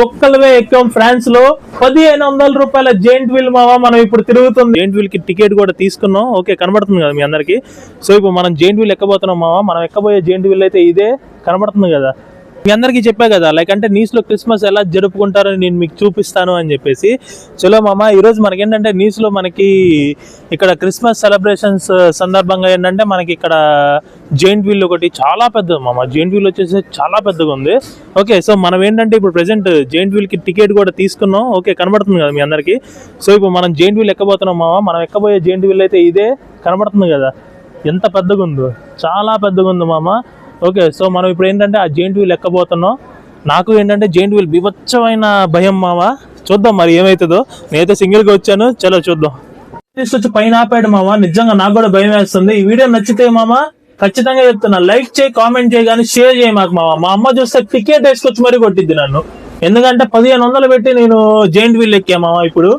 ఒక్కలవే ఎక్కాం France లో 1500 రూపాయల giant wheel మావా. మనం ఇప్పుడు తిరుగుతుంది జెయింట్ వీల్ కి టికెట్ కూడా తీసుకున్నాం. ఓకే, కనబడుతుంది కదా మీ అందరికి. సో ఇప్పుడు మనం జెయింట్ వీల్ ఎక్కబోతున్నాం మావా. మనం ఎక్కబోయే జెయింట్ వీల్ అయితే ఇదే, కనబడుతుంది కదా మీ అందరికీ. చెప్పా కదా, లైక్ అంటే నీస్ లో క్రిస్మస్ ఎలా జరుపుకుంటారో నేను మీకు చూపిస్తాను అని చెప్పేసి. చలో మామ, ఈరోజు మనకి ఏంటంటే నీస్ లో మనకి ఇక్కడ క్రిస్మస్ సెలబ్రేషన్స్ సందర్భంగా ఏంటంటే మనకి ఇక్కడ జెయింట్ వీల్ ఒకటి చాలా పెద్దది మామ. జెయింట్ వీల్ వచ్చేసి చాలా పెద్దగా ఉంది. ఓకే, సో మనం ఏంటంటే ఇప్పుడు ప్రెసెంట్ జెయింట్ వీల్ కి టికెట్ కూడా తీసుకున్నాం. ఓకే, కనబడుతుంది కదా మీ అందరికి. సో ఇప్పుడు మనం జెయింట్ వీల్ ఎక్కబోతున్నాం మామ. మనం ఎక్కబోయే జెయింట్ వీల్ అయితే ఇదే, కనబడుతుంది కదా ఎంత పెద్దగా ఉందో. చాలా పెద్దగా ఉంది మామ. ఓకే, సో మనం ఇప్పుడు ఏంటంటే ఆ జెయింట్ వీల్ ఎక్కబోతున్నాం. నాకు ఏంటంటే జెయింట్ వీల్ బీభత్సమైన భయం మామ. చూద్దాం మరి ఏమవుతుందో. నేనైతే సింగిల్గా వచ్చాను, చలో చూద్దాం. తీసుకొచ్చి పైన ఆపాడు మామ. నిజంగా నాకు కూడా భయం వేస్తుంది. ఈ వీడియో నచ్చితే మామ ఖచ్చితంగా చెప్తున్నా, లైక్ చేయి, కామెంట్ చేయి, కానీ షేర్ చేయి మాకు మామ. మా అమ్మ చూస్తే టికెట్ వేసుకొచ్చి మరీ కొట్టిద్ది నన్ను. ఎందుకంటే 1500 పెట్టి నేను జెయింట్ వీల్ ఎక్కా మామ ఇప్పుడు.